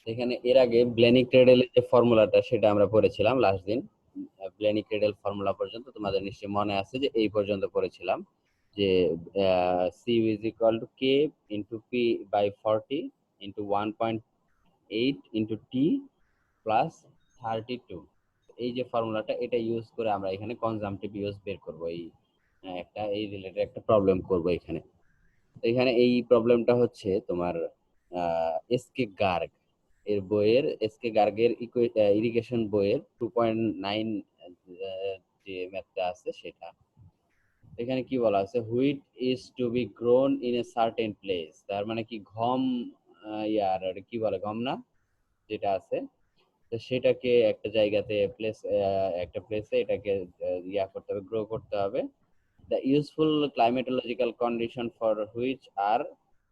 এখানে এর আগে ব্লেনি ক্রেডেলের যে ফর্মুলাটা সেটা আমরা পড়েছিলাম লাস্ট দিন। ব্লেনি ক্রেডেল ফর্মুলা পর্যন্ত তোমাদের নিশ্চয়ই মনে আছে যে এই পর্যন্ত পড়েছিলাম যে C is equal to K into P by 40 into 1.8 into T plus 32। এই যে ফর্মুলাটা এটা ইউজ করে আমরা এখানে কনজাম্পটিভ ইউজ বের করব। এই রিলেটেড একটা প্রবলেম করব এখানে। এখানে এই প্রবলেমটা হচ্ছে তোমার এসকে গার্গ এর বইয়ের, এসকে গার্গের ইরিগেশন বইয়ের 2.9 যে ম্যাথটা আছে সেটা। এখানে কি বলা আছে, wheat is to be grown in a certain place. তার মানে কি গম, ইয়ার কি বলে গম না যেটা আছে, তো সেটাকে একটা জায়গাতে একটা প্লেসে এটাকে ইয়া করতে হবে, গ্রো করতে হবে। The useful climatological condition for which are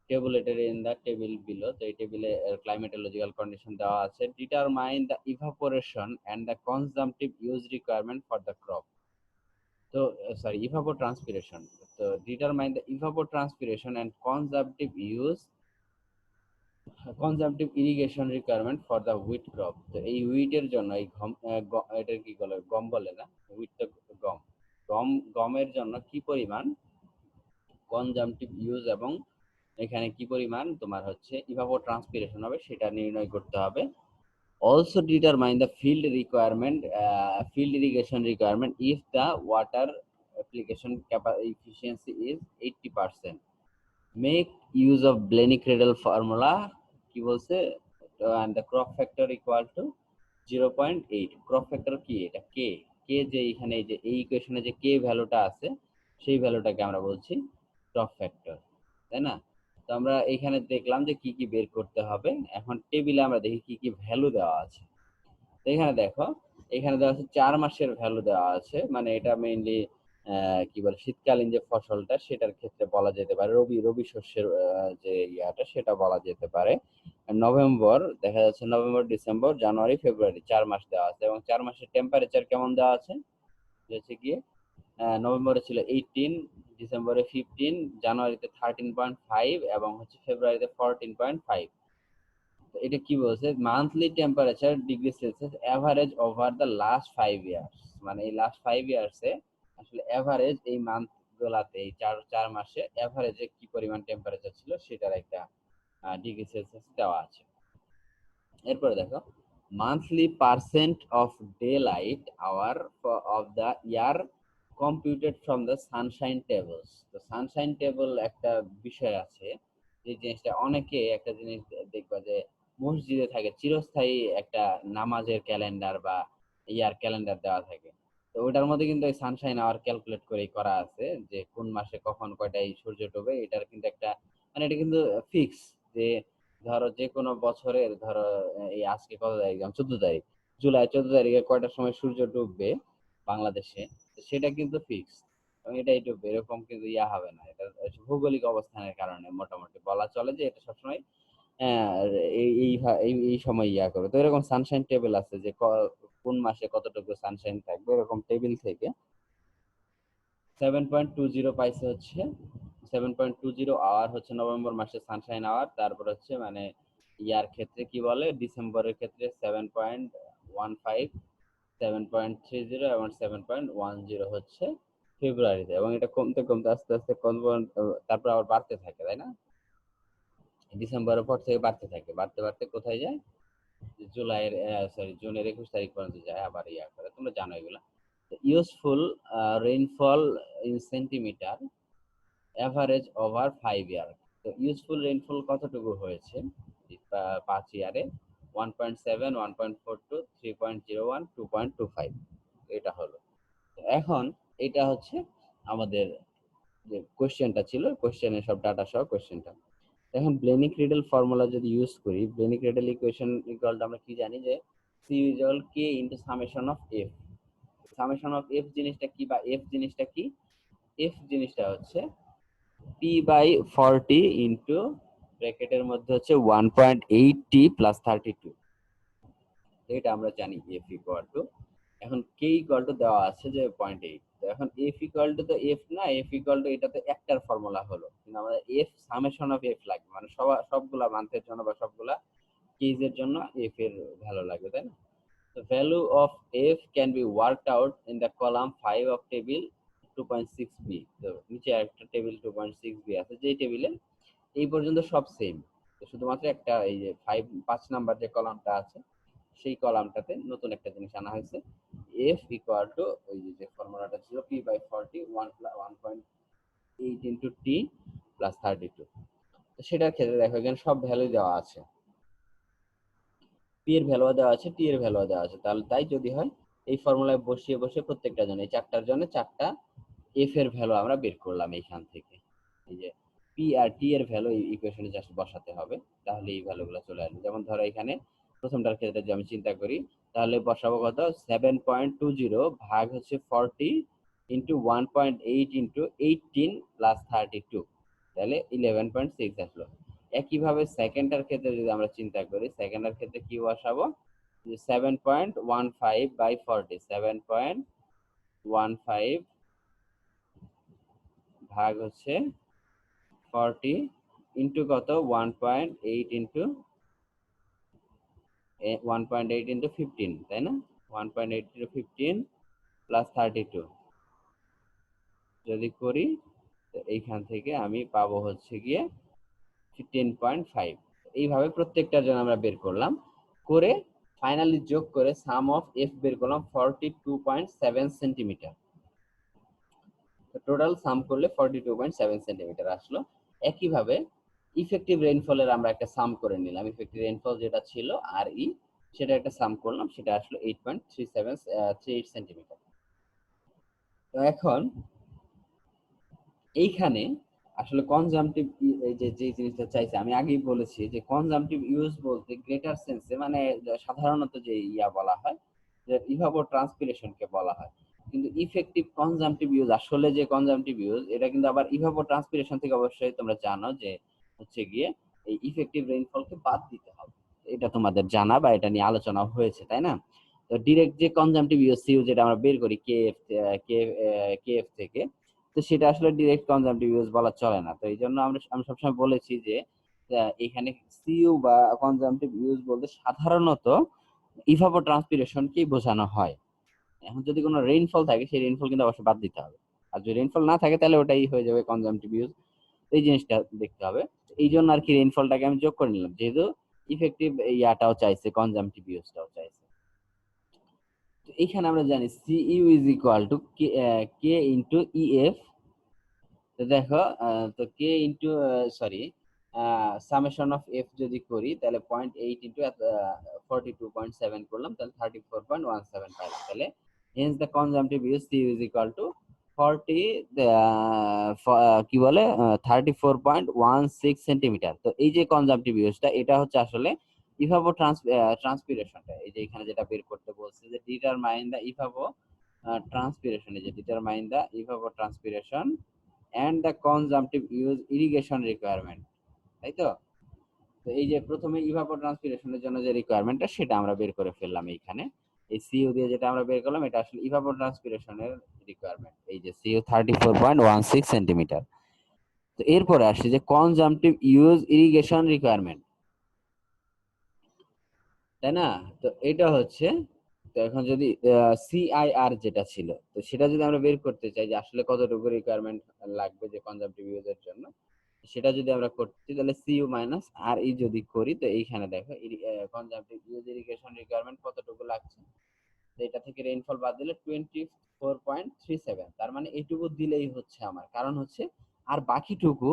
tabulated in the table below. তো এই টেবিলে climatological condition দেওয়া আছে। Determine the evaporation and the consumptive use requirement for the crop. তো সরি, evapotranspiration. তো determine the evapotranspiration and consumptive irrigation requirement for the wheat crop. তো এই হুইটের জন্য এই গম, এটা কি বলে, গম বলে না, হুইট তো গম, গমের জন্য কি পরিমাণ কনজাম্পটিভ ইউজ এবং এখানে কি পরিমাণ তোমার হচ্ছে ইভাপোট্রান্সপিরেশন হবে সেটা নির্ণয় করতে হবে। Also determine the field irrigation requirement if the water application efficiency is 80%. Make use of Blenny-Cradle formula কি বলছে, and the crop factor equal to 0.8. crop factor কি, এটা কে, যে এখানে যে এই ইকুয়েশনে যে কে ভ্যালুটা আছে সেই ভ্যালুটাকে আমরা বলছি ক্রপ ফ্যাক্টর, তাই না? তো আমরা এখানে দেখলাম যে কি কি বের করতে হবে। এখন টেবিলে আমরা দেখি কি কি ভ্যালু দেওয়া আছে। তো এখানে দেখো, এখানে দেওয়া আছে 4 মাসের ভ্যালু দেওয়া আছে, মানে এটা মেইনলি কি বলে শীতকালীন যে ফসলটা সেটার ক্ষেত্রে বলা যেতে পারে, রবি শস্যের যে ইয়াটা সেটা বলা যেতে পারে। নভেম্বর দেখা যাচ্ছে, নভেম্বর ডিসেম্বর জানুয়ারি ফেব্রুয়ারি 4 মাস দেওয়া আছে এবং 4 মাসের টেম্পারেচার কেমন দেওয়া আছে, হচ্ছে গিয়ে নভেম্বরে ছিল 18, ডিসেম্বরে 15, জানুয়ারিতে 13.5 এবং হচ্ছে ফেব্রুয়ারিতে 14.5। এটা কি বলছে, monthly temperature degree Celsius average over the last 5 years. মানে এই লাস্ট 5 ইয়ার্সে আসলে এভারেজ এই মান্থ গুলাতে, এই চার মাসে এভারেজে কি পরিমাণ টেম্পারেচার ছিল সেটার একটা ডিগ্রি সেলসিয়াস দেওয়া আছে। এরপরে দেখো, monthly percent of day light hour of the year computed from the sunshine tables. তো সানশাইন টেবল একটা বিষয় আছে, যে জিনিসটা অনেকে একটা জিনিস দেখবা যে মসজিদে থাকে চিরস্থায়ী একটা নামাজের ক্যালেন্ডার বা ইয়ার ক্যালেন্ডার দেওয়া থাকে। তো ওইটার মধ্যে কিন্তু এই সানশাইন আওয়ার ক্যালকুলেট করেই করা আছে যে কোন মাসে কখন কয়টায় সূর্য ডোবে। এটার কিন্তু একটা, মানে এটা কিন্তু ফিক্স যে ধরো যে কোনো বছরের ধরো এই আজকে কত তারিখ, 14 তারিখ, জুলাই 14 তারিখে কয়টার সময় সূর্য ডুববে বাংলাদেশে, সেটা কিন্তু ফিক্স এবং এটাই ডুববে এরকম কিন্তু ইয়া হবে না। এটা ভৌগোলিক অবস্থানের কারণে মোটামুটি বলা চলে যে এটা সবসময় এই এই এই সময় ইয়া করবে। তো এরকম সানশাইন টেবিল আছে যে কোন মাসে কতটুকু সানশাইন থাকবে, এরকম টেবিল থেকে 7.20 পাইছে হচ্ছে 7.20 আওয়ার হচ্ছে নভেম্বর মাসে সানশাইন আওয়ার। তারপর হচ্ছে মানে ইয়ার ক্ষেত্রে কি বলে, ডিসেম্বরের ক্ষেত্রে 7.15, 7.30 এবং 7.10 হচ্ছে ফেব্রুয়ারিতে, এবং এটা কমতে কমতে আস্তে আস্তে তারপর আবার বাড়তে থাকে, তাই না? ডিসেম্বরের পর থেকে বাড়তে থাকে, বাড়তে বাড়তে কোথায় যায়, জুলাইয়ের জুনের 21 তারিখ পর্যন্ত যায়, আবার ইয়া করে, তোমরা জানো এগুলা। Useful rainfall in centimetre average over 5 ইয়ার। তো ইউজফুল রেইনফল কতটুকু হয়েছে 5 ইয়ারে, 1.7, 1.42, 3.01, 2.25, এটা হলো। এখন এটা হচ্ছে আমাদের যে কোশ্চেনটা ছিল, কোশ্চেনের সব ডাটা সহ কোশ্চেনটা। এখন ব্লেনি-ক্রিডল ফর্মুলা যদি ইউজ করি, ব্লেনি-ক্রিডল ইকুয়েশন ইকুয়াল আমরা কি জানি যে C equal K into summation of F. Summation of F জিনিসটা কি বা এফ জিনিসটা কি, এফ জিনিসটা হচ্ছে পি বাই 40 ইন্টু ব্র্যাকেটের মধ্যে হচ্ছে 1.8t প্লাস 32। এটা আমরা জানি এফ ইকুয়াল টু, এখন কে ইকুয়াল টু দেওয়া আছে যে 0.8। তো এখন এফ ইকুয়াল টু তো এফ না, এফ ইকুয়াল টু এটা তো একটার ফর্মুলা হলো, কিন্তু আমাদের এফ সামেশন অফ এফ লাগবে, মানে সবগুলা মান্থের জন্য বা সবগুলা কেস এর জন্য এফ এর ভ্যালু লাগবে, তাই না? The value of f can be worked out in the column 5 of table 2.6b. তো নিচে একটা টেবিল 2.6b আছে, যেই টেবিলে এই পর্যন্ত সব সেম, তো শুধুমাত্র একটা এই যে 5 নাম্বার যে কলামটা আছে সেই কলামটাতে নতুন একটা জিনিস আনা হয়েছে, f ইকুয়াল টু ওই যে ফর্মুলাটা ছিল p/40 1.8 ইনটু t প্লাস 32। তো সেটার ক্ষেত্রে দেখো এখানে সব ভ্যালু দেওয়া আছে, পি এর ভ্যালু দেওয়া আছে, টি এর ভ্যালু দেওয়া আছে, তাহলে তাই যদি হয় এই ফর্মুলায় বসিয়ে বসে প্রত্যেকটা জন্য এই চারটার জন্য চারটা এফ এর ভ্যালু আমরা বের করলাম এইখান থেকে। এই যে পি আর টি এর ভ্যালু এই ইকুয়েশনে জাস্ট বসাতে হবে, তাহলে এই ভ্যালুগুলো চলে আসবে। যেমন ধরো এখানে প্রথমটার ক্ষেত্রে যদি আমি চিন্তা করি, তাহলে বসাবো কত 7.20 ভাগ হচ্ছে 40 ইন্টু 1.8 ইন্টু 18 প্লাস 32, তাহলে 11.6 আসলো। একইভাবে সেকেন্ডটার ক্ষেত্রে যদি আমরা চিন্তা করি, সেকেন্ডের ক্ষেত্রে কি বসাবো, 7.15/40, 7.15 ভাগ হচ্ছে 40 ইন্টু কত 1.8 ইন্টু 15, তাই না? 1.8 ইন্টু 15 প্লাস 32 যদি করি, তো এইখান থেকে আমি পাবো হচ্ছে গিয়ে 10.5। এইভাবে প্রত্যেকটার জন্য আমরা বের করলাম, করে ফাইনালি যোগ করে সাম অফ এফ বের করলাম 42.7 সেন্টিমিটার। টোটাল সাম করলে 42.7 সেন্টিমিটার আসলো। একইভাবে ইফেক্টিভ রেইনফলের আমরা একটা সাম করে নিলাম, ইফেক্টিভ রেইনফল যেটা ছিল আর ই, সেটা একটা সাম করলাম, সেটা আসলো 8.38 সেন্টিমিটার। তো এখন এইখানে আসলে কনজাম্পটিভ এই যে জিনিসটা চাইছে, আমি আগেই বলেছি যে কনজাম্পটিভ ইউজ বলতে গ্রেটার সেন্সে মানে সাধারণত যে বলা হয় যে ইভাপো ট্রান্সপিরেশনকে বলা হয়, কিন্তু ইফেক্টিভ কনজাম্পটিভ ইউজ আসলে যে কনজাম্পটিভ ইউজ এটা কিন্তু আবার ইভাপো ট্রান্সপিরেশন থেকে অবশ্যই তোমরা জানো যে হচ্ছে গিয়ে এই ইফেক্টিভ রেইনফলকে বাদ দিতে হবে, এটা তোমাদের জানা বা এটা নিয়ে আলোচনা হয়েছে, তাই না? তো ডিরেক্ট যে কনজাম্পটিভ ইউজ সিউ যেটা আমরা বের করি কেএফ থেকে, তো সেটা আসলে ডিরেক্ট কনজাম্পটিভ ইউজ বলা চলে না। তো এই জন্য আমি সবসময় বলেছি যে এখানে সিইউ বা কনজাম্পটিভ ইউজ বলতে সাধারণত ইভাপো ট্রান্সপিরেশনকেই বোঝানো হয়। এখন যদি কোনো রেইনফল থাকে সেই রেইনফল কিন্তু অবশ্যই বাদ দিতে হবে, আর যদি রেইনফল না থাকে তাহলে ওটাই হয়ে যাবে কনজাম্পটিভ ইউজ। এই জিনিসটা দেখতে হবে, এই জন্য আর কি রেইনফলটাকে আমি যোগ করে নিলাম, যেহেতু ইফেক্টিভ ইয়াটাও চাইছে, কনজাম্পটিভ ইউজটাও চাইছে। তো এইখানে আমরা জানি CU is equal to K into EF. তো দেখো তো K into sorry summation of F যদি করি তাহলে 0.8 ইন্টু 42.7 করলাম, তাহলে 34.17 পাইলাম। তাহলে hence the consumptive use C is equal to 40 কি বলে 34.16 সেন্টিমিটার। তো এই যে কনজাম্পটিভ ইউজটা এটা হচ্ছে আসলে ইভাপো ট্রান্সপিরেশনটা, এই যে এখানে যেটা বের করতে বলছে যে ডিটারমাইন দ্য ইভাপো ট্রান্সপিরেশন, এই যে determine the evapotranspiration and the consumptive use irrigation requirement, তাই তো? তো এই যে প্রথমে ইভাপোট্রান্সপিরেশনের জন্য যে রিকোয়ারমেন্টটা সেটা আমরা বের করে ফেললাম এইখানে, এই সিইউ দিয়ে যেটা আমরা বের করলাম এটা আসলে ইভাপোট্রান্সপিরেশনের রিকোয়ারমেন্ট, এই যে সিইউ 34.16 সেন্টিমিটার। তো এরপরে আসছে যে কনজাম্পটিভ ইউজ ইরিগেশন রিকোয়ারমেন্ট, তাই না? তো এটা হচ্ছে, তো এখন যদি সিআইআর যেটা ছিল তো সেটা যদি আমরা বের করতে চাই যে আসলে কতটুকু রিকোয়ারমেন্ট লাগবে যে কনজাম্পটিভ ইউজের জন্য, সেটা যদি আমরা করতে তাহলে সিইউ মাইনাস আর ই যদি করি, তো এইখানে দেখো কনজাম্পটিভ ইউজ ইরিগেশন রিকোয়ারমেন্ট কতটুকু লাগছে, তো এটা থেকে রেইনফল বাদ দিলে 24.37, তার মানে এইটুকু দিলেই হচ্ছে আমার, কারণ হচ্ছে আর বাকিটুকু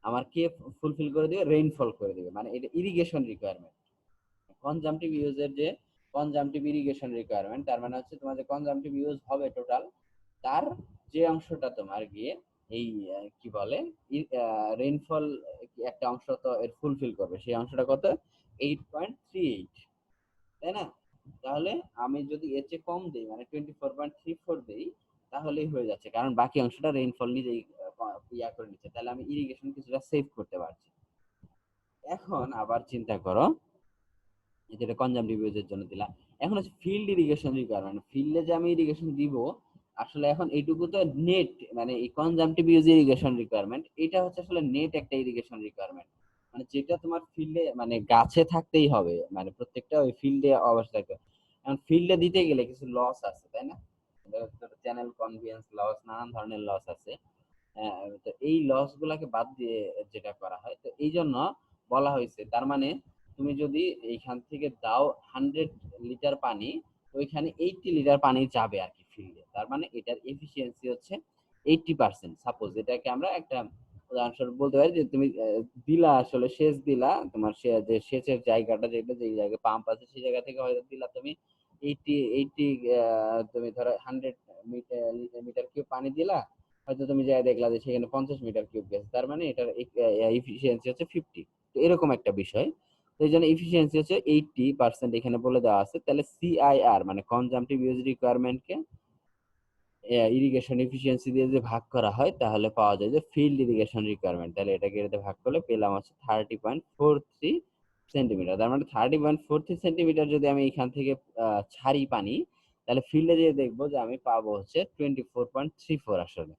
আমার কে ফুলফিল করে দিবে, রেইনফল করে দিবে, মানে এটা ইরিগেশন রিকোয়ারমেন্ট। কনজাম্পটিভ ইউজের যে কনজাম্পটিভ ইরিগেশন রিকোয়ারমেন্ট, তার মানে হচ্ছে তোমার যে কনজাম্পটিভ ইউজ হবে টোটাল, তার যে অংশটা তোমার গিয়ে এই কি বলে রেইনফল একটা অংশ তো এর ফুলফিল করবে, সেই অংশটা কত 8.38, তাই না? তাহলে আমি যদি এর চেয়ে কম দিই মানে 24.34 দিই তাহলেই হয়ে যাচ্ছে, কারণ বাকি অংশটা রেইনফল নিজেই ইয়া করে নিচ্ছে, তাহলে আমি ইরিগেশন কিছুটা সেভ করতে পারছি। এখন আবার চিন্তা করো, যেটা কনজাম্পটিভ ইউজের জন্য দিলাম, এখন হচ্ছে ফিল্ড ইরিগেশন রিকোয়ারমেন্ট, ফিল্ডে যে আমি ইরিগেশন দিব আসলে এখন এইটুকু তো নেট, মানে এই কনজাম্পটিভ ইউজ ইরিগেশন রিকোয়ারমেন্ট এটা হচ্ছে আসলে নেট একটা ইরিগেশন রিকোয়ারমেন্ট, মানে যেটা তোমার ফিল্ডে মানে গাছে থাকতেই হবে, মানে প্রত্যেকটা ওই ফিল্ডে অবস্থা থাকবে। এখন ফিল্ডে দিতে গেলে কিছু লস আছে, তাই না? চ্যানেল কনভেন্স লস, নানান ধরনের লস আছে। তো এই লস গুলাকে বাদ দিয়ে যেটা করা হয়, তো এই জন্য বলা হয়েছে, তার মানে তুমি যদি এইখান থেকে দাও 100 লিটার পানি, তো ওইখানে 80 লিটার পানি যাবে আর কি ফিল্ডে। তার মানে এটার এফিসিয়েন্সি হচ্ছে 80%। সাপোজ এটাকে আমরা একটা উদাহরণস্বরূপ বলতে পারি যে তুমি দিলা, আসলে সেচ দিলা, তোমার যে সেচের জায়গাটা, যেটা যে জায়গায় পাম্প আছে সেই জায়গা থেকে হয়তো দিলা তুমি 80 তুমি ধরো 100 মিটার কিউব পানি দিলা, হয়তো তুমি যাই দেখলা যে সেখানে 50 মিটার কিউব গেছে, তার মানে এটার এফিসিয়েন্সি হচ্ছে 50। তো এরকম একটা বিষয়। তো এই জন্য এফিসিয়েন্সি হচ্ছে 80% এখানে বলে দেওয়া আছে। তাহলে সিআইআর মানে কনজাম্পটিভ ইউজ রিকোয়ারমেন্টকে ইরিগেশন এফিসিয়েন্সি দিয়ে যদি ভাগ করা হয়, তাহলে পাওয়া যায় যে ফিল্ড ইরিগেশন রিকোয়ারমেন্ট। তাহলে এটাকে এটাতে ভাগ করলে পেলাম হচ্ছে 30.43 সেন্টিমিটার। তার মানে 30.43 সেন্টিমিটার যদি আমি এখান থেকে ছাড়ি পানি, তাহলে ফিল্ডে যেয়ে দেখবো যে আমি পাবো হচ্ছে 24.34 আসলে।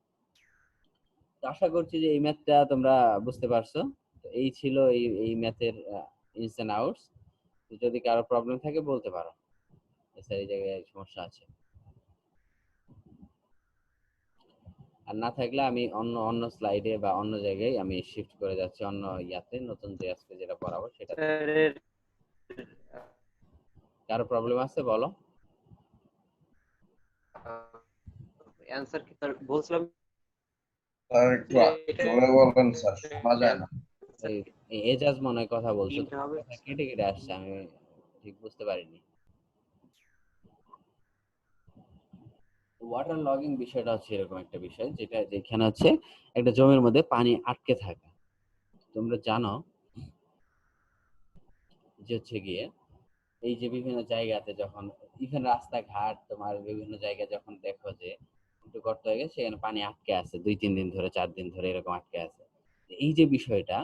তো আশা করছি যে এই ম্যাথটা তোমরা বুঝতে পারছো। তো এই ছিল এই ম্যাথের ইনস এন্ড আউটস। যদি কারো প্রবলেম থাকে বলতে পারো, স্যার এই জায়গায় সমস্যা আছে। আর না থাকলে আমি অন্য অন্য স্লাইডে বা অন্য জায়গায় আমি শিফট করে যাচ্ছি, অন্য ইয়াতে নতুন যে আজকে যেটা পড়াবো সেটাতে। স্যারের কারো প্রবলেম আছে বলো। অ্যানসার কি স্যার বলছিলাম স্যার একটু যে জোরে বলবেন স্যার, শোনা যায় না। এই এজাজ মনে হয় কথা বলছো, তিনটা হবে। কথা কেটে কেটে আসছে, আমি ঠিক বুঝতে পারিনি। ওয়াটার লগিং বিষয়টা হচ্ছে এরকম একটা বিষয়, যেটা যেখানে হচ্ছে একটা জমির মধ্যে পানি আটকে থাকে। তোমরা জানো যে হচ্ছে গিয়ে এই যে বিভিন্ন জায়গাতে যখন ইভেন রাস্তাঘাট তোমার বিভিন্ন জায়গায় যখন দেখো যে একটু গর্ত হয়ে গেছে, সেখানে পানি আটকে আছে 2-3 দিন ধরে, 4 দিন ধরে এরকম আটকে আছে। এই যে বিষয়টা,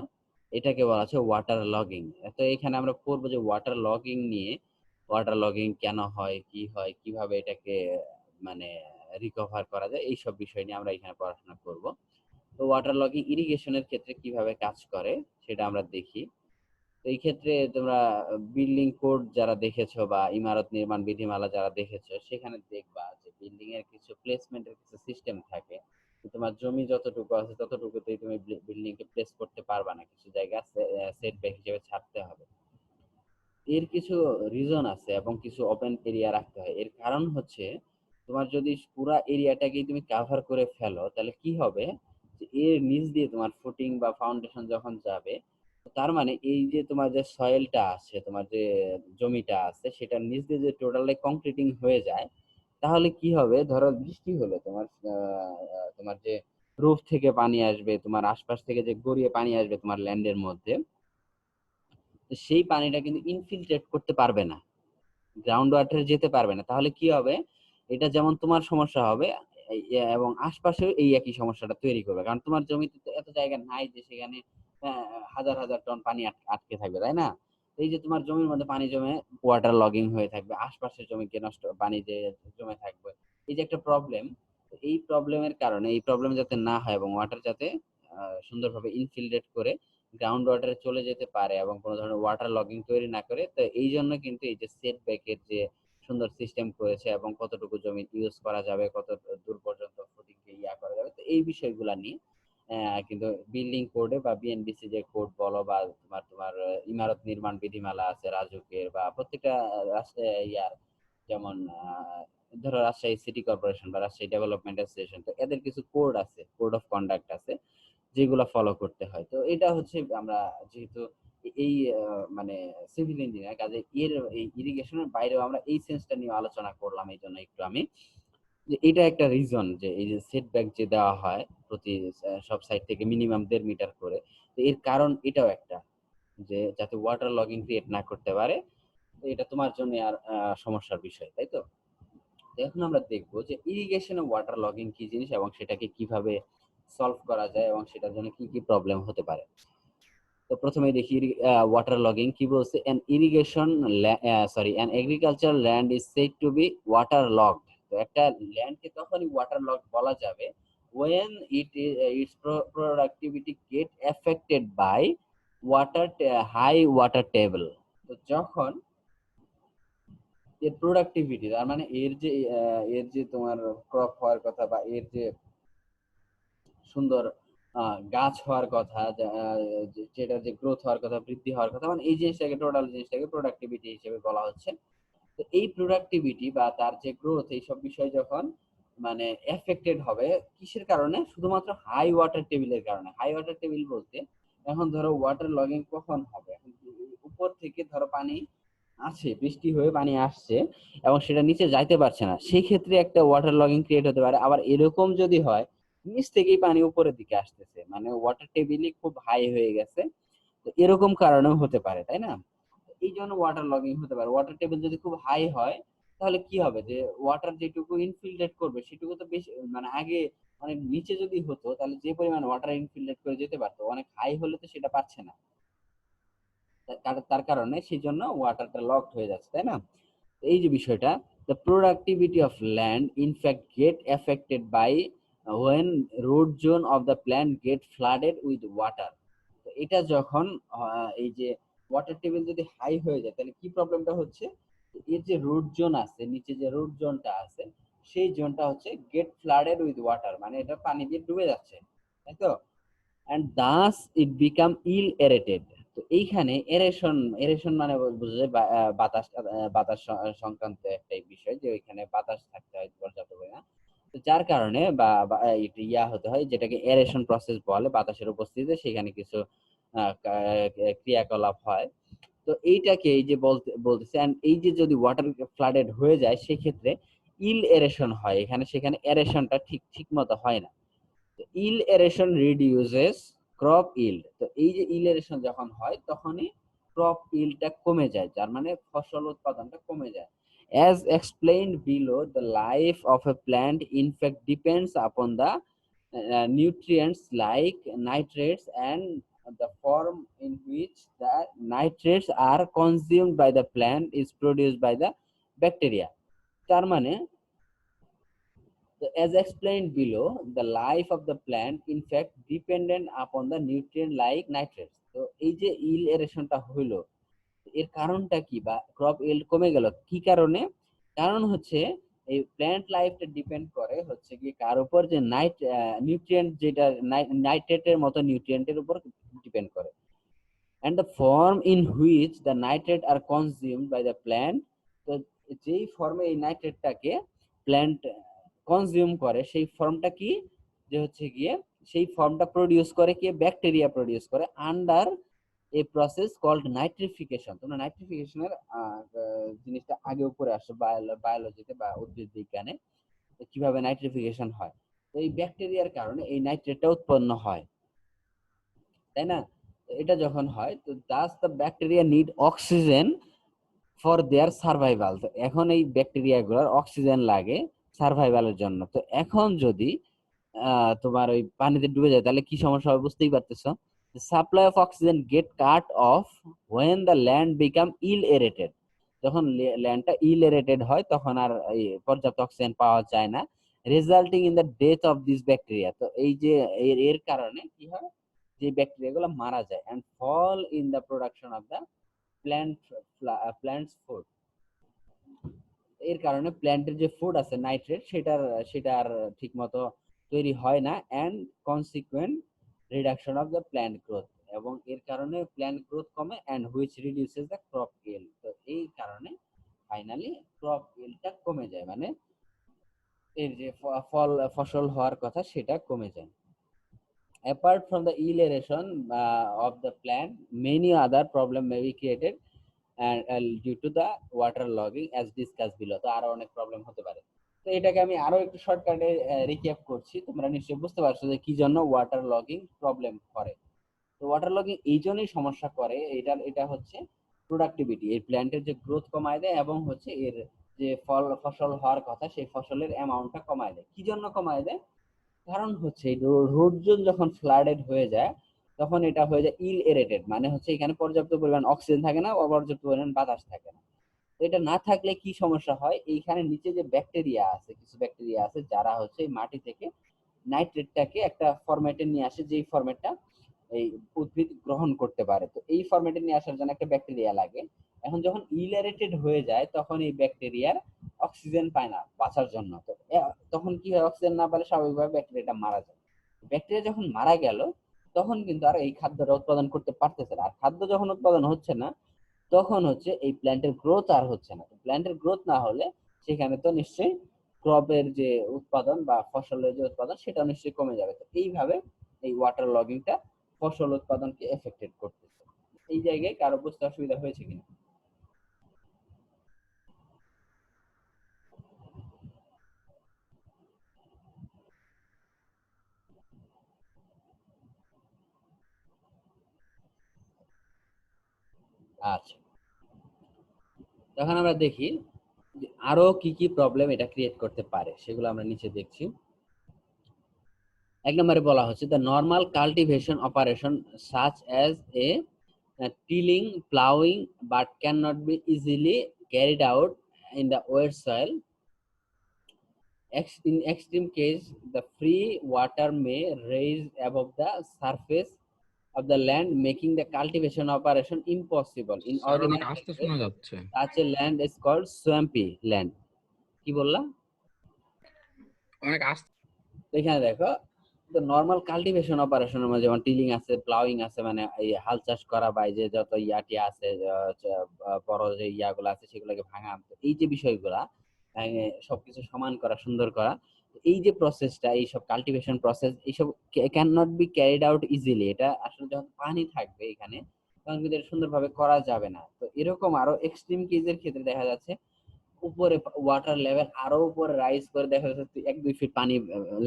এটাকে বলা হচ্ছে ওয়াটার লগিং। তো এখানে আমরা পড়বো যে ওয়াটার লগিং নিয়ে, ওয়াটার লগিং কেন হয়, কি হয়, কিভাবে এটাকে মানে রিকভার করা যায়, এইসব বিষয় নিয়ে আমরা এখানে পড়াশোনা করব। তো ওয়াটার লগিং ইরিগেশনের ক্ষেত্রে কিভাবে কাজ করে সেটা আমরা দেখি। তো এই ক্ষেত্রে তোমরা বিল্ডিং কোড যারা দেখেছো বা ইমারত নির্মাণ বিধিমালা যারা দেখেছো, সেখানে দেখবা যে বিল্ডিং এর কিছু প্লেসমেন্টের কিছু সিস্টেম থাকে। তোমার জমি যতটুকু আছে ততটুকুতেই তুমি বিল্ডিং কে প্লেস করতে পারবা না, কিছু জায়গা সেটব্যাক হিসেবে ছাড়তে হবে। এর কিছু রিজন আছে এবং কিছু ওপেন এরিয়া রাখতে হয়। এর কারণ হচ্ছে তোমার যদি পুরা এরিয়াটাকেই তুমি কাভার করে ফেলো, তাহলে কি হবে যে এর নিচ দিয়ে তোমার ফুটিং বা ফাউন্ডেশন যখন যাবে, তার মানে এই যে তোমার যে সয়েলটা আছে, তোমার যে জমিটা আছে, সেটার নিচ দিয়ে যে টোটালি কংক্রিটিং হয়ে যায়, তাহলে কি হবে, ধরো বৃষ্টি হলো, তোমার তোমার যে রুফ থেকে পানি আসবে, তোমার আশপাশ থেকে যে গড়িয়ে পানি আসবে তোমার ল্যান্ডের মধ্যে, তো সেই পানিটা কিন্তু ইনফিল্ট্রেট করতে পারবে না, গ্রাউন্ড ওয়াটারে যেতে পারবে না। তাহলে কি হবে, এটা যেমন তোমার সমস্যা হবে এবং আশপাশেও এই একই সমস্যাটা তৈরি করবে, কারণ তোমার জমিতে তো এত জায়গা নাই যে সেখানে হাজার হাজার টন পানি আটকে থাকবে, তাই না? এই যে তোমার জমির মধ্যে পানি জমে ওয়াটার লগিং হয়ে থাকবে, আশপাশের জমিকে নষ্ট পানি যে জমে থাকবে, এই যে একটা প্রবলেম। এই প্রবলেমের কারণে, এই প্রবলেম যাতে না হয় এবং ওয়াটার যাতে সুন্দরভাবে ইনফিল্ট্রেট করে গ্রাউন্ড ওয়াটারে চলে যেতে পারে এবং কোনো ধরনের ওয়াটার লগিং তৈরি না করে, তো এই জন্য কিন্তু এই যে সেট ব্যাকের যে সুন্দর সিস্টেম করেছে এবং কতটুকু জমি ইউজ করা যাবে, কত দূর পর্যন্ত ফুটিংকে ইয়া করা যাবে, তো এই বিষয়গুলো নিয়ে কিন্তু বিল্ডিং কোডে বা বিএনবিসি যে কোড বলো বা তোমার তোমার ইমারত নির্মাণ বিধিমালা আছে রাজুকের, বা প্রত্যেকটা ইয়ার, যেমন ধরো রাজশাহী সিটি কর্পোরেশন বা রাজশাহী ডেভেলপমেন্ট অ্যাসোসিয়েশন, তো এদের কিছু কোড আছে, কোড অফ কন্ডাক্ট আছে, যেগুলো ফলো করতে হয়। তো এটা হচ্ছে আমরা যেহেতু এই মানে সিভিল ইঞ্জিনিয়ার, কাজে এর এই ইরিগেশনের বাইরেও আমরা এই সেন্সটা নিয়ে আলোচনা করলাম, এই জন্য একটু আমি যে এটা একটা রিজন যে এই যে সেটব্যাক যে দেওয়া হয় প্রতি সব সাইড থেকে মিনিমাম 1.5 মিটার করে, তো এর কারণ এটাও একটা, যে যাতে ওয়াটার লগিং ক্রিয়েট না করতে পারে। তো এটা তোমার জন্য আর সমস্যার বিষয়, তাই তো? তো এখন আমরা দেখবো যে ইরিগেশনে ওয়াটার লগিং কি জিনিস এবং সেটাকে কিভাবে সলভ করা যায় এবং সেটার জন্য কি কি প্রবলেম হতে পারে। তো প্রথমে দেখি ওয়াটার লগিং কি বলছে। An irrigation sorry an agriculture land is said to be water logged. তো একটা ল্যান্ডকে তখনই ওয়াটার লগড বলা যাবে when its productivity get affected by high water table. তো যখন এর প্রোডাক্টিভিটি, তার মানে এর যে তোমার ক্রপ হওয়ার কথা বা এর যে সুন্দর গাছ হওয়ার কথা, যেটা যে গ্রোথ হওয়ার কথা, বৃদ্ধি হওয়ার কথা, মানে এই জিনিসটাকে, টোটাল জিনিসটাকে প্রোডাক্টিভিটি হিসেবে বলা হচ্ছে। তো এই প্রোডাক্টিভিটি বা তার যে গ্রোথ, এইসব বিষয় যখন মানে এফেক্টেড হবে কিসের কারণে? শুধুমাত্র হাই ওয়াটার টেবিলের কারণে। হাই ওয়াটার টেবিল বলতে এখন ধরো ওয়াটার লগিং কখন হবে? এখন উপর থেকে ধরো পানি আছে, বৃষ্টি হয়ে পানি আসছে এবং সেটা নিচে যাইতে পারছে না, সেই ক্ষেত্রে একটা ওয়াটার লগিং ক্রিয়েট হতে পারে। আবার এরকম যদি হয় নিচ থেকেই পানি উপরের দিকে আসতেছে, মানে ওয়াটার টেবিলই খুব হাই হয়ে গেছে, তো এরকম কারণেও হতে পারে, তাই না? এই জন্য ওয়াটার লগিং হতে পারে। ওয়াটার টেবিল যদি খুব হাই হয় তাহলে কি হবে, যে ওয়াটার যেটুকু ইনফিল্ট্রেট করবে সেটুকু তো বেশি, মানে আগে অনেক নিচে যদি হতো তাহলে যে পরিমাণ ওয়াটার ইনফিল্ট্রেট করে যেতে পারতো, অনেক হাই হলে তো সেটা পাচ্ছে না। তার কারণে সেই জন্য ওয়াটারটা লকড হয়ে যাচ্ছে, তাই না? এই যে বিষয়টা, the productivity of land in fact get affected by when root zone of the plant get flooded with water। তো এটা যখন এই যে ওয়াটার টেবিল যদি হাই হয়ে যায় তাহলে কি প্রবলেমটা হচ্ছে, এর যে রুট জোন আছে, নিচে যে রুট জোনটা আছে, সেই জোনটা হচ্ছে গেট ফ্লাডেড উইথ ওয়াটার, মানে এটা পানি দিয়ে ডুবে যাচ্ছে, তাই তো? and thus it become ill aerated। তো এইখানে এরেশন মানে বুঝা যায় বাতাস সংক্রান্ত একটা বিষয়, যে ওইখানে বাতাস থাকতে হয় পর্যাপ্ত পরিমাণ। তো যার কারণে এটা হতে হয়, যেটাকে এরেশন প্রসেস বলে, বাতাসের উপস্থিতিতে সেখানে কিছু ক্রিয়াকলাপ হয়। তো এইটাকে এই যে বলতেছে, and এই যে যদি ওয়াটার ফ্লাডেড হয়ে যায় সেক্ষেত্রে ইল এরেশন হয়, এখানে সেখানে এরেশনটা ঠিক মতো হয় না। ইল এরেশন রিডিউসেস ক্রপ ইল্ড। তো এই যে ইল এরেশন যখন হয় তখনই ক্রপ ইল্ডটা কমে যায়, যার মানে ফসল উৎপাদনটা কমে যায়। As explained below, the life of a plant in fact depends upon the nutrients like nitrates and the form in which the nitrates are consumed by the plant is produced by the bacteria। তার মানে as explained below, the life of the plant in fact dependent upon the nutrient like nitrates। তো এই যে ইল এরেশনটা হইলো, এর কারণটা কি, বা ক্রপ ইল্ড কমে গেল কি কারণে? কারণ হচ্ছে এই প্ল্যান্ট লাইফটা ডিপেন্ড করে হচ্ছে কি কার উপর, যে নিউট্রিয়েন্ট, যেটা নাইট্রেটের মতো নিউট্রিয়েন্টের উপর ডিপেন্ড করে। and the form in which the nitrate are consumed by the plant। তো যেই ফর্মে এই নাইট্রেটটাকে প্ল্যান্ট কনজিউম করে সেই ফর্মটা কি, যে হচ্ছে গিয়ে সেই ফর্মটা প্রডিউস করে কি, ব্যাকটেরিয়া প্রডিউস করে under a process called nitrification. তোমরা নাইট্রিফিকেশনের জিনিসটা আগে উপরে আসছে বায়োলজিতে বা উদ্ভিদ বিজ্ঞানে, কিভাবে নাইট্রিফিকেশন হয়। তো এই ব্যাকটেরিয়ার কারণে এই নাইট্রেটটা উৎপন্ন হয়, তাই না? এটা যখন হয়, তো Das the bacteria need oxygen for their survival. তো এখন এই ব্যাকটেরিয়া গুলোর অক্সিজেন লাগে সার্ভাইভালের জন্য। তো এখন যদি তোমার ওই পানিতে ডুবে যায় তাহলে কি সমস্যা হবে বুঝতেই পারতেছো। Supply of oxygen get cut off when the land become ill aerated. যখন ল্যান্ডটা ইল এরেটেড হয় তখন আর পর্যাপ্ত অক্সিজেন পাওয়া যায় না, resulting in the death of this bacteria. তো এই যে এর কারণে কি হয়, যে ব্যাকটেরিয়া গুলো মারা যায় and fall in the production of the plant's food। এর কারণে প্ল্যান্টের যে ফুড আছে নাইট্রেট, সেটার ঠিক মতো তৈরি হয় না, and consequent reduction of the plant growth। এবং এর কারণে প্ল্যান্ট গ্রোথ কমে and which reduces the crop yield। তো এই কারণে ফাইনালি ক্রপ ইল্ডটা কমে যায়, মানে এর যে ফসল হওয়ার কথা সেটা কমে যায়। Apart from the aeration of the plant, many other problems may be created and due to the water logging as discussed below। তো আরো অনেক প্রবলেম হতে পারে। তো এটাকে আমি আরো একটু শর্টকাটে রিক্যাপ করছি, তোমরা নিশ্চয়ই বুঝতে পারছো যে কি জন্য ওয়াটার লগিং প্রবলেম করে। তো ওয়াটার লগিং এই জন্যই সমস্যা করে, এটা হচ্ছে প্রোডাক্টিভিটি, এই প্ল্যান্টের যে গ্রোথ কমায় দেয় এবং হচ্ছে এর যে ফসল হওয়ার কথা সেই ফসলের অ্যামাউন্টটা কমায় দেয়। কি জন্য কমায় দেয়? কারণ হচ্ছে রুট জোন যখন ফ্লাডেড হয়ে যায় তখন এটা হয়ে যায় ইল এরেটেড, মানে হচ্ছে এখানে পর্যাপ্ত পরিমাণ অক্সিজেন থাকে না, পর্যাপ্ত পরিমাণ বাতাস থাকে না। তো এটা না থাকলে কি সমস্যা হয়, এইখানে নিচে যে ব্যাকটেরিয়া আছে, কিছু ব্যাকটেরিয়া আছে যারা হচ্ছে মাটি থেকে নাইট্রেটটাকে একটা ফরম্যাটে নিয়ে আসে, যেই ফরম্যাটটা এই উদ্ভিদ গ্রহণ করতে পারে। তো এই ফরম্যাটে নিয়ে আসার জন্য একটা ব্যাকটেরিয়া লাগে। এখন যখন ইলারেটেড হয়ে যায় তখন এই ব্যাকটেরিয়ার অক্সিজেন পায় না বাঁচার জন্য। তো তখন কি হয়, অক্সিজেন না পেলে স্বাভাবিকভাবে ব্যাকটেরিয়াটা মারা যায়। ব্যাকটেরিয়া যখন মারা গেল তখন কিন্তু আর এই খাদ্যটা উৎপাদন করতে পারতেছে না। আর খাদ্য যখন উৎপাদন হচ্ছে না তখন হচ্ছে এই প্ল্যান্টের গ্রোথ আর হচ্ছে না। প্ল্যান্টের গ্রোথ না হলে সেখানে তো নিশ্চয়ই ক্রপের যে উৎপাদন বা ফসলের যে উৎপাদন সেটা নিশ্চয়ই কমে যাবে। তো এইভাবে এই ওয়াটার লগিংটা ফসল উৎপাদনকে এফেক্টেড করতেছে। এই জায়গায় কারো বুঝতে অসুবিধা হয়েছে কিনা? আচ্ছা, তখন আমরা দেখি যে আরো কি কি প্রবলেম এটা ক্রিয়েট করতে পারে, সেগুলো আমরা নিচে দেখছি। এক নম্বরে বলা হচ্ছে the normal cultivation operation such as a tilling, plowing, but cannot be easily carried out in the wet soil. In extreme case, the free water may rise above the surface of the land, making the cultivation operation impossible. In sir অনেক ordinary আস্তে cases, শোনা যাচ্ছে। such a land is called swampy land. কি বললা? অনেক আস্তে। এখানে দেখো, তো নর্মাল কাল্টিভেশন অপারেশনের মধ্যে যেমন টিলিং আছে, প্লাউইং আছে, মানে এই হাল চাষ করা বা এই যে যত ইয়াটি আছে, বড় যে ইয়াগুলো আছে সেগুলোকে ভাঙা, এই যে বিষয়গুলা সবকিছু সমান করা, সুন্দর করা, এই যে প্রসেসটা, এইসব কাল্টিভেশন প্রসেস, এইসব can not be carried out easily. এটা আসলে যখন পানি থাকবে এখানে তখন কিন্তু এটা সুন্দরভাবে করা যাবে না। তো এরকম আরো এক্সট্রিম কেসের ক্ষেত্রে দেখা যাচ্ছে উপরে ওয়াটার লেভেল আরো উপরে রাইজ করে দেখা যাচ্ছে 1-2 ফিট পানি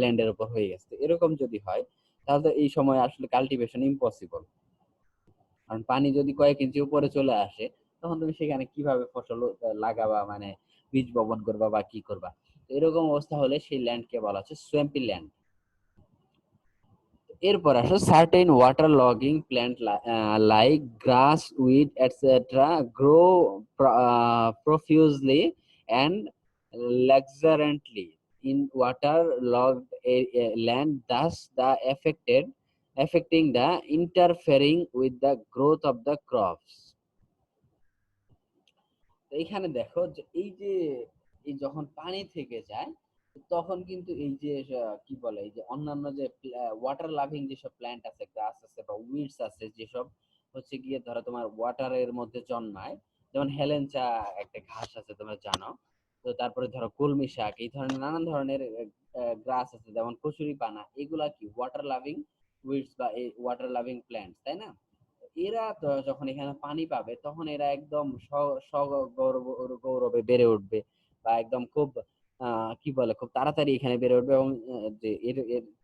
ল্যান্ডের উপর হয়ে গেছে। এরকম যদি হয় তাহলে এই সময় আসলে কাল্টিভেশন ইম্পসিবল। কারণ পানি যদি কয়েক ইঞ্চি উপরে চলে আসে তখন তুমি সেখানে কিভাবে ফসল লাগাবা, মানে বীজ বপন করবা বা কি করবা। এরকম অবস্থা হলে সেই ল্যান্ডকে বলা হচ্ছে সোয়াম্পি ল্যান্ড। এরপর আসো certain water logging plant like glass, weed etcetera grow প্রফিউজলি and luxuriantly in waterlogged land, thus the affecting the interfering with the growth of the crops. তো এইখানে দেখো যে এই যে এই যখন পানি থেকে যায় তখন কিন্তু এই যে কি বলে, এই যে অন্যান্য যে ওয়াটার লাভিং যেসব প্ল্যান্ট আছে, গ্রাস আছে বা উইডস আছে, যেসব হচ্ছে গিয়ে ধরো তোমার ওয়াটারের মধ্যে জন্মায়, যেমন হেলেঞ্চা একটা ঘাস আছে তোমরা জানো। তো তারপরে ধরো কলমি শাক, এই ধরনের নানান ধরনের গ্রাস আছে, যেমন কচুরি পানা, এগুলা কি ওয়াটার লাভিং উইডস বা ওয়াটার লাভিং প্ল্যান্টস, তাই না? এরা তো যখন এখানে পানি পাবে তখন এরা একদম গৌরবে বেড়ে উঠবে, বা একদম খুব কি বলে, খুব তাড়াতাড়ি এখানে বেড়ে উঠবে। এবং যে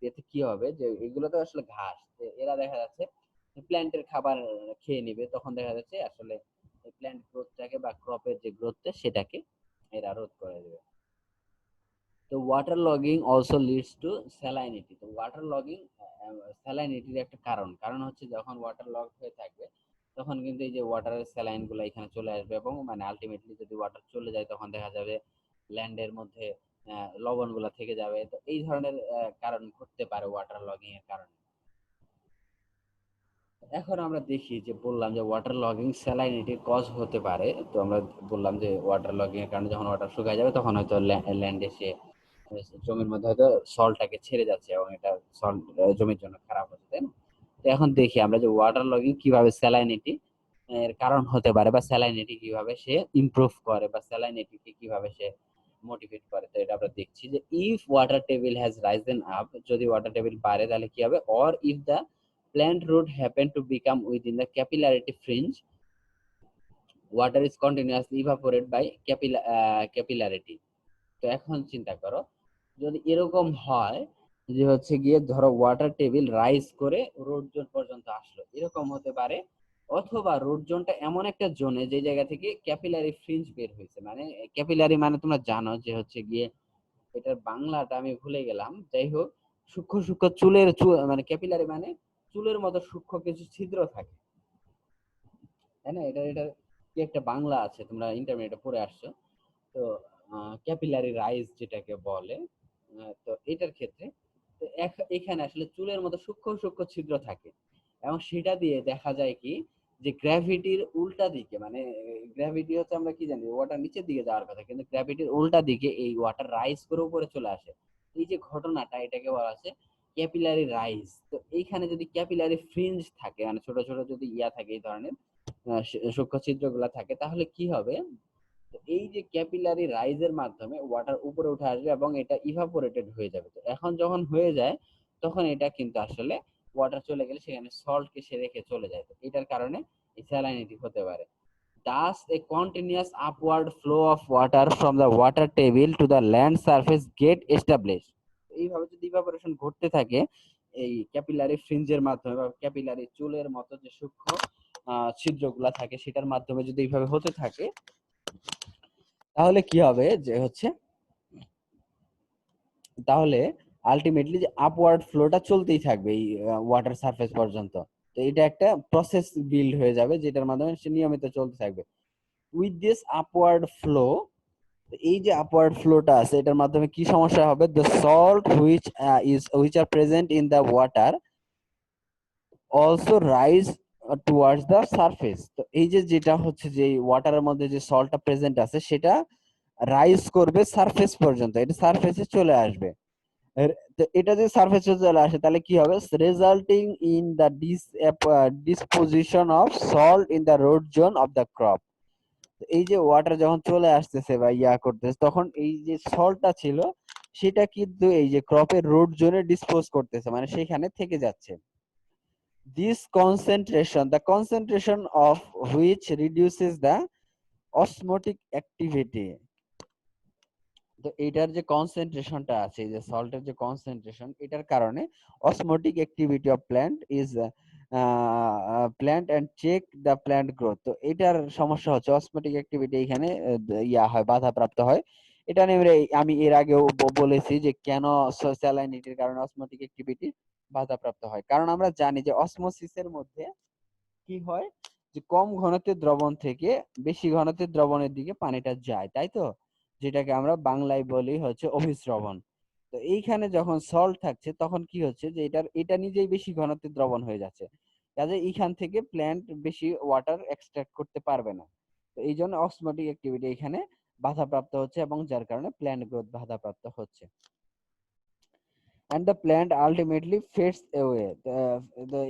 এতে কি হবে যে এগুলো তো আসলে ঘাস, এরা দেখা যাচ্ছে প্ল্যান্টের খাবার খেয়ে নিবে, তখন দেখা যাচ্ছে আসলে প্ল্যান্ট গ্রোথটাকে বা ক্রপের যে গ্রোথটা সেটাকে এরা রোধ করে দেবে। তো water logging also leads to salinity. তো ওয়াটার লগিং স্যালাইনিটির একটা কারণ হচ্ছে যখন ওয়াটার লগ হয়ে থাকবে তখন কিন্তু এই যে ওয়াটারের স্যালাইন গুলো এখানে চলে আসবে, এবং মানে আলটিমেটলি যদি ওয়াটার চলে যায় তখন দেখা যাবে ল্যান্ডের মধ্যে লবণ গুলা থেকে যাবে। তো এই ধরনের কারণ ঘটতে পারে ওয়াটার লগিং এর কারণে। এখন আমরা দেখি যে বললাম যে ওয়াটার লগিং স্যালাইনিটির কজ হতে পারে। তো আমরা বললাম যে ওয়াটার লগিং এর কারণে যখন ওয়াটার শুকায় যাবে তখন হয়তো ল্যান্ড এসে জমির মধ্যে হয়তো সল্টটাকে ছেড়ে যাচ্ছে, এবং এটা সল্ট জমির জন্য খারাপ হচ্ছে, তাই না? তো এখন দেখি আমরা যে ওয়াটার লগিং কিভাবে স্যালাইনিটি এর কারণ হতে পারে, বা স্যালাইনিটি কিভাবে সে ইমপ্রুভ করে, বা স্যালাইনিটিকে কিভাবে সে মোটিভেট করে। তো এটা আমরা দেখছি যে if water table has risen up, যদি ওয়াটার টেবিল বাড়ে তাহলে কি হবে, or if the plant root happen to become within the capillarity fringe, water is continuously evaporated by capillarity. তো এখন চিন্তা করো যদি এরকম হয় যে হচ্ছে গিয়ে ধরো ওয়াটার টেবিল রাইজ করে রোড জোন পর্যন্ত আসলো, এরকম হতে পারে। অথবা রোড জোনটা এমন একটা জোনে যে জায়গা থেকে ক্যাপিলারি ফ্রিঞ্জ বের হয়েছে। মানে ক্যাপিলারি মানে তোমরা জানো যে হচ্ছে গিয়ে, এটার বাংলাটা আমি ভুলে গেলাম, যাই হোক সূক্ষ্ম সূক্ষ্ম মানে ক্যাপিলারি মানে চুলের মতো সূক্ষ্ম কিছু ছিদ্র থাকে, তাই না? এটা এটা কি একটা বাংলা আছে, তোমরা ইন্টারমিডিয়েটে পড়ে আসছো। তো ক্যাপিলারি রাইজ যেটাকে বলে, তো এটার ক্ষেত্রে তো এখানে আসলে চুলের মতো সূক্ষ্ম সূক্ষ্ম ছিদ্র থাকে। এবং সেটা দিয়ে দেখা যায় কি যে গ্র্যাভিটির উল্টা দিকে, মানে গ্র্যাভিটি হচ্ছে আমরা কি জানি ওয়াটার নিচের দিকে যাওয়ার কথা, কিন্তু গ্র্যাভিটির উল্টা দিকে এই ওয়াটার রাইজ করে উপরে চলে আসে। এই যে ঘটনাটা, এটাকে বলা আছে ক্যাপিলারি রাইজ। তো এইখানে যদি ক্যাপিলারি ফ্রিঞ্জ থাকে, মানে ছোট ছোট যদি ইয়া থাকে, এই ধরনের সূক্ষ্ম ছিদ্রগুলা থাকে, তাহলে কি হবে, তো এই যে ক্যাপিলারি রাইজের মাধ্যমে ওয়াটার উপরে উঠে আসবে এবং এটা ইভাপোরেটেড হয়ে যাবে। তো এখন যখন হয়ে যায় তখন এটা কিন্তু আসলে ওয়াটার চলে গেলে সেখানে সল্টকে সে রেখে চলে যায়। তো এটার কারণে এই স্যালাইনিটি হতে পারে। Thus, a continuous upward flow of water from the water table to the land surface get established. এইভাবে যদি ইভাপোরেশন ঘটতে থাকে এই ক্যাপিলারি ফ্রিঞ্জের মাধ্যমে বা ক্যাপিলারি চুলের মতো যে সূক্ষ্ম ছিদ্রগুলা থাকে সেটার মাধ্যমে যদি এইভাবে হতে থাকে, তাহলে কি হবে যে হচ্ছে, তাহলে আলটিমেটলি যে আপওয়ার্ড ফ্লোটা চলতেই থাকবে এই ওয়াটার সারফেস পর্যন্ত। তো এটা একটা প্রসেস বিল্ড হয়ে যাবে যেটার মাধ্যমে সে নিয়মিত চলতে থাকবে। উইথ দিস আপওয়ার্ড ফ্লো, এই যে আপওয়ার্ড ফ্লোটা আছে এটার মাধ্যমে কি সমস্যা হবে, the salt which are present in the water also rise towards the surface. তো এই যে যেটা হচ্ছে যে ওয়াটারের মধ্যে যে সল্টটা প্রেজেন্ট আছে সেটা রাইজ করবে সারফেস পর্যন্ত, এটা সারফেসে চলে আসবে। তো এটা যদি সারফেসে চলে আসে তাহলে কি হবে, resulting in the disposition of salt in the root zone of the crop. এই যে ওয়াটার যখন চলে আসতেছে বা ইয়া করতেছে তখন এই যে সল্টটা ছিল সেটা কিন্তু এই যে ক্রপের রুট জোনে ডিসপোজ করতেছে, মানে সেখানে থেকে যাচ্ছে। This concentration, the concentration of which reduces the osmotic activity. তো এটার যে কনসেন্ট্রেশনটা আছে, এই যে সল্টের যে কনসেন্ট্রেশন, এটার কারণে osmotic activity of plant is plant and check the plant growth. তো এটার সমস্যা হচ্ছে অসমোটিক অ্যাক্টিভিটি এখানে ইয়া হয়, বাধাপ্রাপ্ত হয়। এটা নিয়ে আমি এর আগেও বলেছি যে কেন স্যালাইনিটির কারণে অসমোটিক অ্যাক্টিভিটি বাধাপ্রাপ্ত হয়। কারণ আমরা জানি যে অসমোসিসের মধ্যে কি হয়, যে কম ঘনত্বের দ্রবণ থেকে বেশি ঘনত্বের দ্রবণের দিকে পানিটা যায়, তাই তো, যেটাকে আমরা বাংলায় বলি হচ্ছে অভিস্রবণ। তো এইখানে যখন সল্ট থাকছে তখন কি হচ্ছে যে এটা নিজেই বেশি ঘনত্বের দ্রবণ হয়ে যাচ্ছে, কাজে এইখান থেকে প্ল্যান্ট বেশি ওয়াটার এক্সট্রাক্ট করতে পারবে না। তো এই জন্য অসমোটিক অ্যাক্টিভিটি এখানে বাধাপ্রাপ্ত হচ্ছে এবং যার কারণে প্ল্যান্ট গ্রোথ বাধাপ্রাপ্ত হচ্ছে। and the plant ultimately fades away,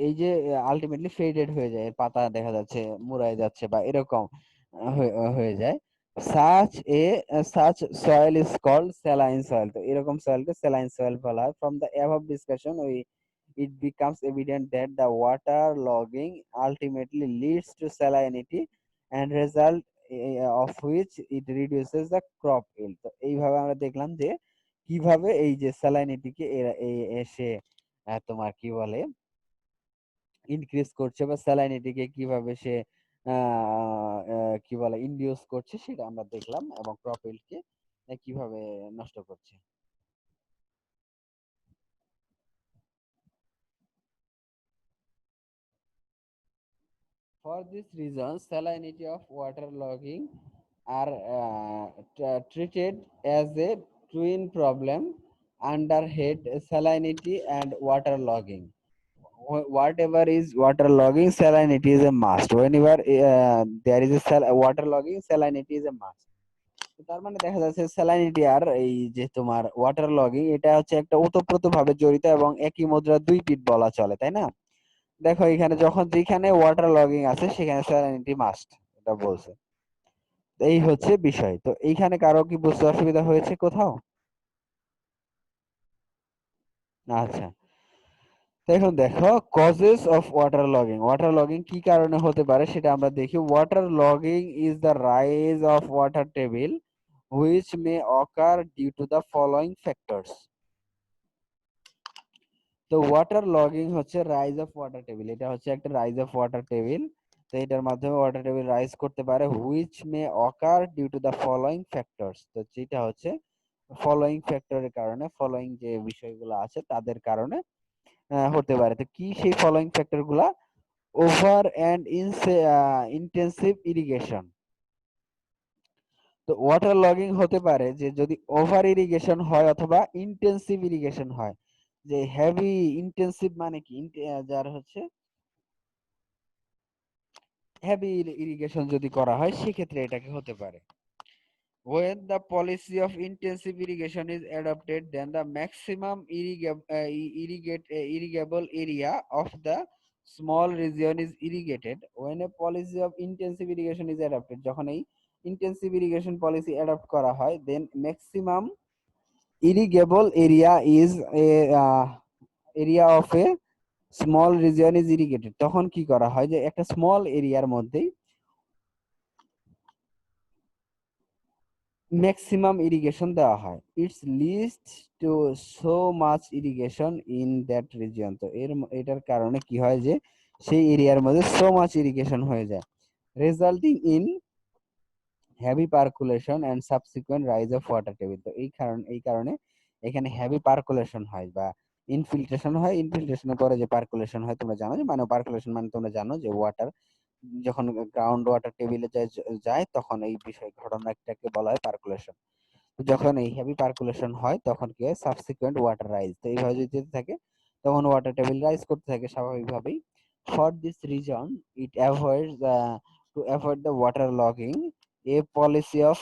এই যে আলটিমেটলি ফেডেড হয়ে যায়, পাতা দেখা যাচ্ছে মুড়ায় যাচ্ছে বা এরকম হয়ে যায়। such soil is called saline soil. তো এরকম সয়েলকে saline soil বলা হয়। From the above discussion it becomes evident that the water logging ultimately leads to salinity and result of which it reduces the crop yield. তো এইভাবে আমরা দেখলাম যে কিভাবে এই যে স্যালাইনিটিকে এসে তোমার কি বলে ইনক্রিজ করছে, বা স্যালাইনিটিকে কিভাবে সে কি বলে ইনডিউস করছে সেটা আমরা দেখলাম, এবং ক্রপ ইল্ডকে কিভাবে নষ্ট করছে। For this reason, salinity of water logging are treated as a twin problem under head salinity and water logging. Whatever is water logging, salinity is a must. Whenever there is a water logging, salinity is a must. তার মানে দেখা যাচ্ছে salinity আর এই যে তোমার water logging এটা হচ্ছে একটা ওতপ্রোতভাবে জড়িত এবং একই মুদ্রার দুই পিঠ বলা চলে, তাই না? দেখো এখানে যখন যেখানে ওয়াটার লগিং আছে সেখানে স্যালাইনিটি মাস্ট, এটা বলছে। এই হচ্ছে বিষয়। তো এইখানে কারো কি বুঝতে অসুবিধা হয়েছে কোথাও? আচ্ছা, এখন দেখো causes of water logging. Water logging কি কারণে হতে পারে সেটা আমরা দেখি। Water logging is the rise of water table which may occur due to the following factors. তো ওয়াটার লগিং হচ্ছে রাইজ অফ ওয়াটার টেবিল, এটা হচ্ছে একটা রাইজ অফ ওয়াটার টেবিল। তো এটার মাধ্যমে ওয়াটার টেবিল রাইজ করতে পারে which may occur due to the following factors. তো যেটা হচ্ছে ফলোইং ফ্যাক্টরের কারণে, ফলোইং যে বিষয়গুলো আছে তাদের কারণে হতে পারে। তো কি সেই ফলোইং ফ্যাক্টর গুলা? Over and intensive irrigation. তো ওয়াটার লগিং হতে পারে যে যদি ওভার ইরিগেশন হয় অথবা ইন্টেন্সিভ ইরিগেশন হয়। যে হেভি ইন্টেন্সিভ মানে কি, যার হচ্ছে হেভি ইরিগেশন যদি করা হয় সেক্ষেত্রে এটাকে হতে পারে। When the policy of intensive irrigation is adopted, then the maximum irrigable area of the small region is irrigated. When a policy of intensive irrigation is adopted, যখন এই intensive irrigation policy adopt করা হয়, then maximum irrigable area is a area of a small region is irrigated. তখন কি করা হয় যে একটা স্মল এরিয়ার মধ্যেই ম্যাক্সিমাম ইরিগেশন দেওয়া হয়। It's least to so much irrigation in that region. তো এটার কারণে কি হয় যে সেই এরিয়ার মধ্যে সো মাচ ইরিগেশন হয়ে যায়, resulting in heavy percolation and subsequent rise of water table. তো এই কারণে এখানে হেভি পার্কুলেশন হয় বা ইনফিল্ট্রেশন হয়। ইনফিল্ট্রেশনের পরে যে পার্কুলেশন হয় তোমরা জানো যে মানে পার্কুলেশন মানে তোমরা জানো যে ওয়াটার যখন গ্রাউন্ড ওয়াটার টেবিলে যায় তখন এই বিষয় ঘটনাটাকে বলা হয় পার্কুলেশন। যখন এই হেভি পার্কুলেশন হয় তখন কি হয় সাবসিকুয়েন্ট ওয়াটার রাইজ। তো এইভাবে যদি যেতে থাকে তখন ওয়াটার টেবিল রাইজ করতে থাকে স্বাভাবিকভাবেই। For this reason it avoid to avoid the water logging A policy of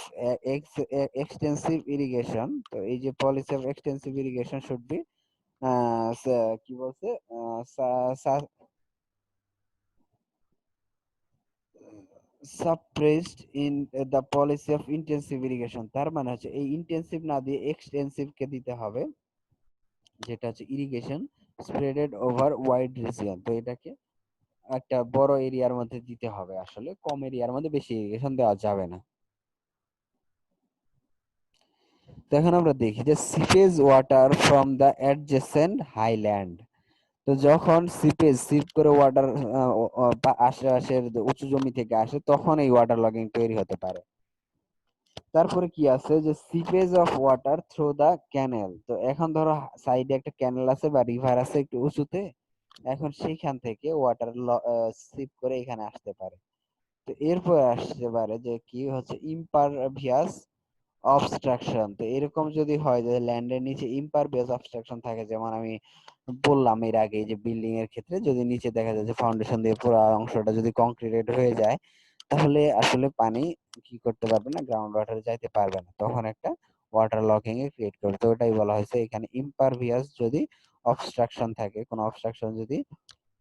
extensive irrigation. তো এই যে policy of extensive irrigation should be কি বলছে suppressed in the policy of intensive irrigation। তার মানে হচ্ছে এই ইন্টেন্সিভ না দিয়ে এক্সটেন্সিভ কে দিতে হবে, যেটা হচ্ছে irrigation spreaded over wide region. তো এটাকে একটা বড় এরিয়ার মধ্যে দিতে হবে, আসলে কম এরিয়ার মধ্যে বেশি ইরিগেশন দেওয়া যাবে না। তো এখন আমরা দেখি যে seepage water from the adjacent highland. তো যখন সিপ করে ওয়াটার আশেপাশের উঁচু জমি থেকে আসে তখন এই ওয়াটার লগিং তৈরি হতে পারে। তারপরে কি আছে যে seepage of water through the canal. তো এখন ধরো সাইডে একটা ক্যানেল আছে বা রিভার আছে একটু উঁচুতে, এখন সেইখান থেকে ওয়াটার সিপ করে এখানে আসতে পারে। তো এরপর আসতে পারে যে কি হচ্ছে ইম্পারভিয়াস অবস্ট্রাকশন। তো এরকম যদি হয় যে ল্যান্ডের নিচে ইম্পারভিয়াস অবস্ট্রাকশন থাকে, যেমন আমি বললাম এর আগে যে বিল্ডিং এর ক্ষেত্রে যদি নিচে দেখা যায় যে ফাউন্ডেশন দিয়ে পুরো অংশটা যদি কংক্রিটেড হয়ে যায় তাহলে আসলে পানি কি করতে পারবে না, গ্রাউন্ড ওয়াটারে যাইতে পারবে না, তখন একটা ওয়াটার লকিং এ ক্রিয়েট করবে। তো ওটাই বলা হয়েছে এখানে ইম্পারভিয়াস যদি অবস্ট্রাকশন থাকে, কোনো অবস্ট্রাকশন যদি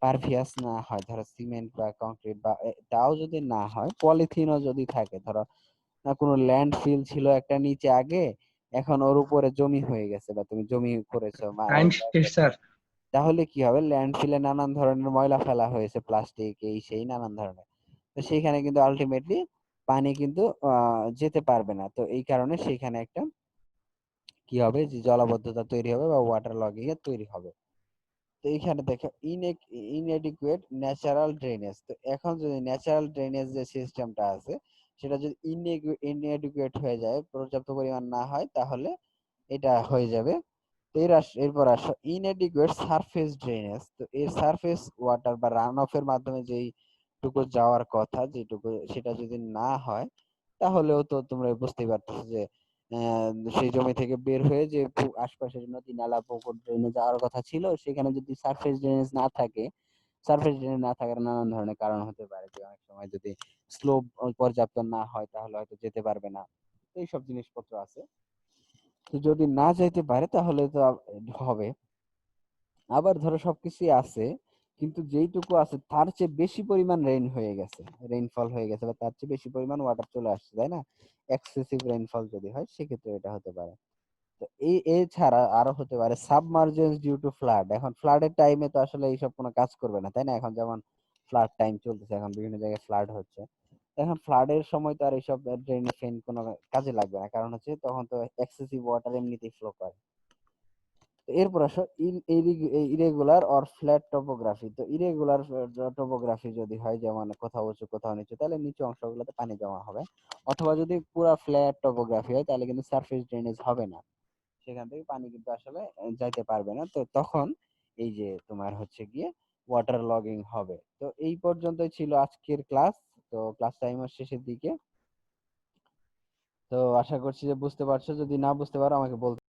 পারভিয়াস না হয়, ধরো সিমেন্ট বা কংক্রিট বা তাও যদি না হয়, পলিথিনও যদি থাকে, ধরো না কোনো ল্যান্ড ফিল ছিল একটা নিচে আগে, এখন ওর উপরে জমি হয়ে গেছে বা তুমি জমি করেছো টাইম শেষ স্যার। তাহলে কি হবে ল্যান্ড ফিলে নানান ধরনের ময়লা ফেলা হয়েছে, প্লাস্টিক এই সেই নানান ধরনের। তো সেইখানে কিন্তু আলটিমেটলি পানি কিন্তু যেতে পারবে না। তো এই কারণে সেখানে একটা কি হবে যে জলাবদ্ধতা তৈরি হবে বা ওয়াটার লগিং এর তৈরি হবে। তো এইখানে দেখো ইনএডিকুয়েট ন্যাচারাল ড্রেনেজ। তো এখন যদি ন্যাচারাল ড্রেনেজ যে সিস্টেমটা আছে সেটা যদি ইনএডিকুয়েট হয়ে যায়, পর্যাপ্ত পরিমাণ না হয়, তাহলে এটা হয়ে যাবে। তো এরপর আসো ইনএডিকুয়েট সারফেস ড্রেনেজ। তো এর সারফেস ওয়াটার বা রান অফের মাধ্যমে যেইটুকু যাওয়ার কথা যেটুকু সেটা যদি না হয়, তাহলেও তো তোমরা বুঝতেই পারতেছো যে সেই জমি থেকে বের হয়ে যে আশপাশের নদী নালা পুকুর ড্রেনে যাওয়ার কথা ছিল, সেখানে যদি সারফেস ড্রেনেজ না থাকে, সারফেস ড্রেনেজ না থাকার নানান ধরনের কারণ হতে পারে, যে অনেক সময় যদি স্লোপ পর্যাপ্ত না হয় তাহলে হয়তো যেতে পারবে না, এইসব জিনিসপত্র আছে। তো যদি না যাইতে পারে তাহলে তো হবে। আবার ধরো সবকিছুই আছে কিন্তু যেইটুকু আছে তার চেয়ে বেশি পরিমাণ রেইনফল হয়ে গেছে বা তার চেয়ে বেশি পরিমাণ ওয়াটার চলে আসছে, তাই না? এক্সেসিভ রেইনফল যদি হয় সেক্ষেত্রে এটা হতে পারে। তো এছাড়া আরো হতে পারে সাবমার্জেন্স ডিউ টু ফ্লাড। এখন ফ্লাডের টাইমে তো আসলে এইসব কোনো কাজ করবে না, তাই না? এখন যেমন ফ্লাড টাইম চলতেছে, এখন বিভিন্ন জায়গায় ফ্লাড হচ্ছে, এখন ফ্লাডের সময় তো আর এইসব ড্রেন ফেন কোনো কাজে লাগবে না, কারণ হচ্ছে তখন তো এক্সেসিভ ওয়াটার এমনিতেই ফ্লো করে। এরপর আসো ইরেগুলার অর ফ্ল্যাট টোপোগ্রাফি। তো ইরেগুলার টোপোগ্রাফি যদি হয়, যেমন কোথাও উঁচু কোথাও নিচু, তাহলে নিচু অংশগুলোতে পানি জমা হবে। অথবা যদি পুরো ফ্ল্যাট টোপোগ্রাফি হয় তাহলে কিন্তু সারফেস ড্রেনেজ হবে না, সেখান থেকে পানি কিন্তু আসলে যাইতে পারবে না। তো তখন এই যে তোমার হচ্ছে গিয়ে ওয়াটার লগিং হবে। তো এই পর্যন্তই ছিল আজকের ক্লাস। তো ক্লাস টাইমের শেষের দিকে। তো আশা করছি যে বুঝতে পারছো, যদি না বুঝতে পারো আমাকে বলতে